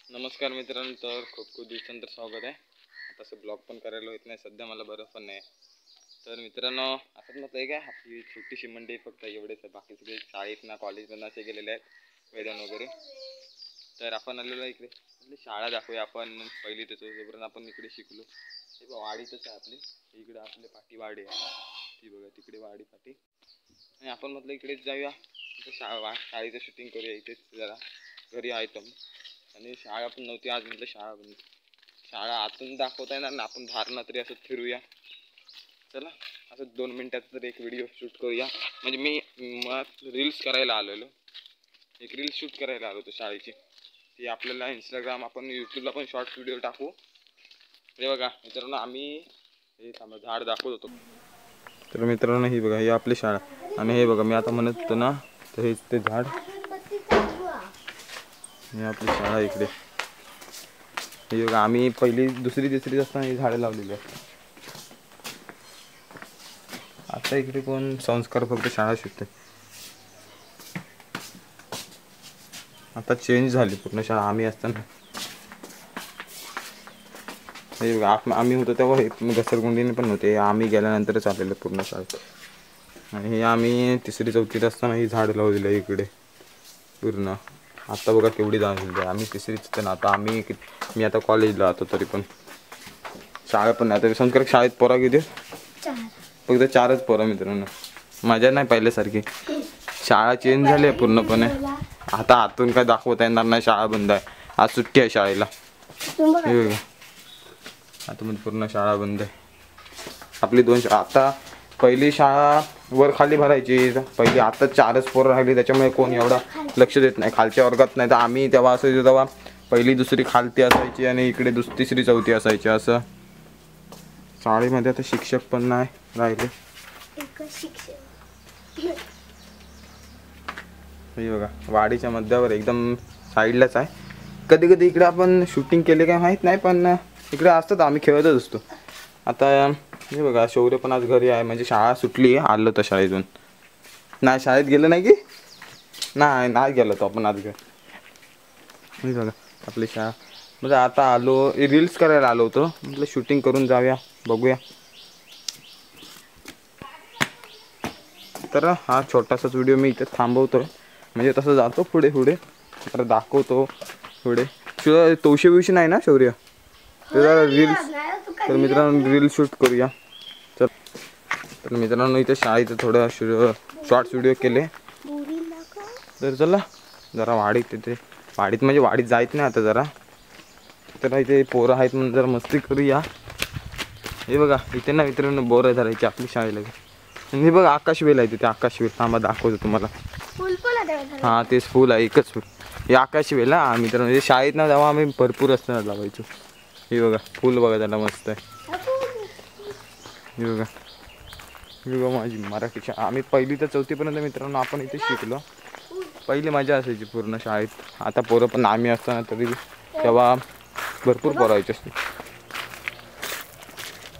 नमस्कार मित्रांनो, तर खूप खूप दिवसानंतर स्वागत आहे. आता असं ब्लॉग पण करायला होत नाही सध्या, मला बरं पण नाही. तर मित्रांनो, असंच मत आहे का आपली छोटीशी मंडई फक्त एवढेच आहे, बाकी सगळे शाळेत ना कॉलेजमधून असे गेलेले आहेत मैदान वगैरे. तर आपण आलेलो इकडे म्हणजे शाळा दाखवूया आपण, पहिली तर जोपर्यंत आपण इकडे शिकलो हे बघ वाडीतच आहे आपली. इकडे आपले पाठी वाडी आहे, ती बघा तिकडे वाडी पाठी. आणि आपण म्हटलं इकडेच जाऊया, शाळेचं शूटिंग करूया इथेच जरा. घरी आहे तर आणि शाळा पण नव्हती आज, म्हटलं शाळा बंद. शाळा आतून दाखवता येणार ना, आपण बाहेरनं तरी असं फिरूया. चला असं 2 मिनिटाचा तरी एक व्हिडिओ शूट करूया. म्हणजे मी मग रील्स करायला आलेलो, एक रील्स शूट करायला आलो होतो शाळेची. ती आपल्याला इंस्टाग्राम, आपण यूट्यूबला पण शॉर्ट व्हिडिओ टाकू. हे बघा मित्रांनो, आम्ही हे झाड दाखवत होतो. तर मित्रांनो ही बघा, ही आपली शाळा. आणि हे बघा मी आता म्हणत होतो ना, तर हेच ते झाड. ही आपली शाळा इकडे. हे बघा, आम्ही पहिली दुसरी तिसरी असताना ही झाडं लावलेली आहेत. आता इकडे कोण संस्कार, फक्त शाळा शिकते. आता चेंज झाली पूर्ण शाळा आम्ही असताना. हे बघा, आम्ही होतो तेव्हा हे घसरगुंडीने पण नव्हते, आम्ही गेल्यानंतरच आलेलं पूर्ण शाळेत. आणि हे आम्ही तिसरी चौथीत असताना ही झाड लावलेलं आहे इकडे पूर्ण. आता बघा केवढी झालेली आहे. आम्ही तिसरीच ना, आता मी आता कॉलेजला जातो तरी पण शाळा पण नाही. आता संस्कार शाळेत पोरा किती? फक्त 4च पोरं मित्रांनो. मजा नाही पहिल्यासारखी. शाळा चेंज झाली आहे पूर्णपणे. आता आतून काय दाखवता येणार नाही, शाळा बंद आहे. आज सुट्टी आहे शाळेला. आता म्हणजे पूर्ण शाळा बंद आहे आपली. आता पहिली शाळा वर खाली भरायची पहिली, आता 4च पोरं राहिली, त्याच्यामुळे कोण एवढा लक्ष देत नाही खालच्या वर्गात. नाही तर आम्ही तेव्हा असायचो तेव्हा पहिली दुसरी खालती असायची आणि इकडे तिसरी चौथी असायची. असं शाळेमध्ये आता शिक्षक पण नाही राहिले. हे बघा वाडीच्या मध्यावर एकदम साईडलाच आहे. कधी कधी इकडे आपण शूटिंग केले काय माहीत नाही, पण इकडे असतात, आम्ही खेळतच असतो. आता हे बघा शौर्य पण आज घरी आहे, म्हणजे शाळा सुटली आहे. आलो तर शाळेतून नाही, शाळेत गेलं नाही की नाही गेलो तो आपण आज घर. हे बघा आपली शाळा. म्हणजे आता आलो, रील्स करायला आलो होतो, म्हटलं शूटिंग करून जाऊया, बघूया. तर हा छोटासाच व्हिडिओ मी इथे थांबवतो, म्हणजे तसं जातो पुढे पुढे तर दाखवतो पुढे. तवशी बिवशी नाही ना शौर्य, तर रील्स. तर मित्रांनो रील्स शूट करूया. तर मित्रांनो इथे शाळेचं थोडं शॉर्ट्स व्हिडिओ केले. तर चला जरा वाडीत, तिथे वाडीत म्हणजे वाडीत जायचं नाही आता जरा. तर इथे पोरं आहेत म्हणून जरा मस्ती करूया. हे बघा इथे ना मित्रांनो बोरं धरायची आपली शाळेला. आणि बघ आकाशवेल आहे तिथे, आकाशवेल. थांबा दाखवतो तुम्हाला. हां तेच फुल आहे, एकच फुल. हे आकाशवेल हा मित्रांनो. हे शाळेत ना तेव्हा आम्ही भरपूर असताना लावायचो. हे बघा फुल बघा त्याला मस्त आहे. हे बघा, हे बघा माझी मराठी शाळा. आम्ही पहिली तर चौथीपर्यंत मित्रांनो आपण इथे शिकलो. पहिली मजा असायची पूर्ण शाळेत. आता पोरं पण आम्ही असताना तरी तेव्हा भरपूर पोरायचे असते.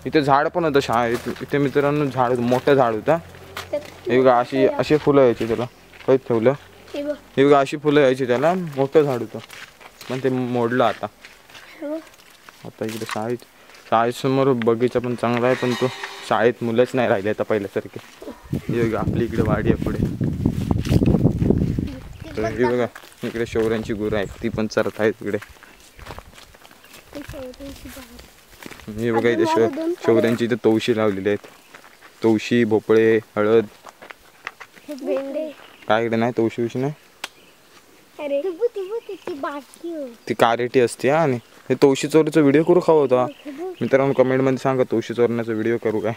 इथे झाड पण होतं शाळेत. इथे मित्रांनो झाड, मोठं झाड होतं. हे बघा अशी फुलं यायची त्याला. काही ठेवलं हे बघा, अशी फुलं यायची त्याला. मोठं झाड होतं पण ते मोडलं आता. आता इकडे शाळेसमोर बगीचा पण चांगला आहे, पण तो शाळेत मुलंच नाही राहिले आता पहिल्यासारखे. हे बघा आपली इकडे वाडी आहे पुढे. तर हे बघा इकडे शौर्यांची गुरं आहे, ती पण चरत आहेत इकडे. हे बघा इथे शौर्यांची इथे तवशी लावलेली आहेत. तवशी, भोपळे, हळद. काय इकडे नाही तवशी विषय नाही, ती कारेटी असते. आणि हे तवशी चोरीचा व्हिडिओ करू खावा होता मित्रांनो. कमेंटमध्ये सांगा तवशी चोरण्याचा व्हिडिओ करू काय,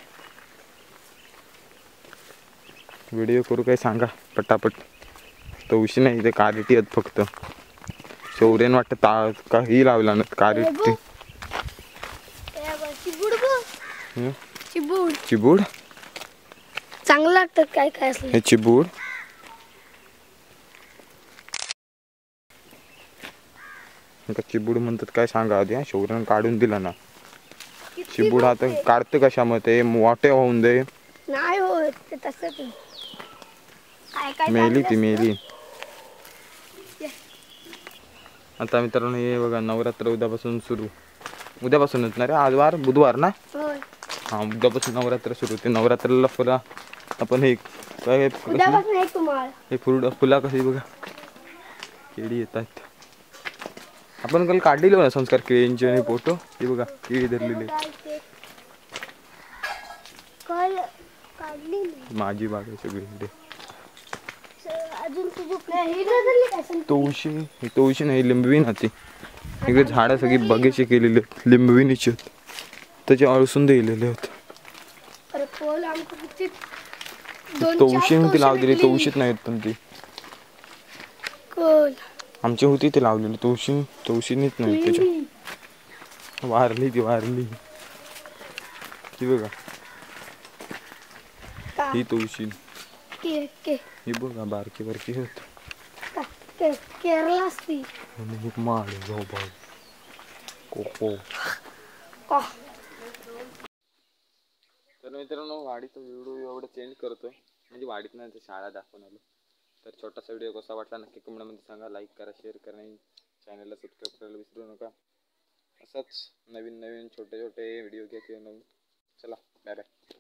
व्हिडिओ करू काय सांगा पटापट. तवशी नाही इथे कारेटी आहेत फक्त. शौर्यान वाटतं काही लावला ना कारेटी. चिबूड चांगलं लागतं काय काय असलं हे चिबूड. चिबूड म्हणतात काय सांगा आधी. शौर्यानं काढून दिला ना चिबूड. आता काढतं कशामध्ये, मोठे होऊन दे. नाही होत ते तसंच. काय काय मेली ती मेली. आता मित्रांनो हे बघा नवरात्र उद्यापासून सुरू. उद्यापासूनच ना रे, आज वार बुधवार ना. होय हां उद्यापासून नवरात्र सुरू होते. नवरात्राला फुला आपण हे काय कसली उद्यापासून एक तुम्हाला हे फुला कशी बघा केळी येतात. आपण काल काढलेलो ना संस्कार केळींचे आणि फोटो. हे बघा केळी धरलेली काल काढली माझी बाग आहे सगळी इकडे. अजून तुझी हे धरली काय तुळशी नाही लिंबवी ना ती. इकडे झाडं सगळी बगीचे केलेले आहेत लिंबविणीचे. त्याचे अळसून दिलेले आहेत. अरे पोल आमचं किती तुळशी ती लावलेली तुळशीत नाहीत पण ती कोल आमची होती ती लावलेली तुळशीनीच नाही त्याच्या. वारली ती बघा ही तुळशी. ही बघा बारकी होत. केरला असती माळ कोको. तर मित्रांनो वाडीचा व्हिडिओ एवढं चेंज करतोय म्हणजे वाडीत नाही शाळा दाखवून आलो. तर छोटासा व्हिडिओ कसा वाटला नक्की कमेंटमध्ये सांगा. लाईक करा, शेअर करा आणि चॅनलला सबस्क्राईब करायला विसरू नका. असंच नवीन छोटे व्हिडिओ घ्या किंवा नवीन. चला बाय बाय.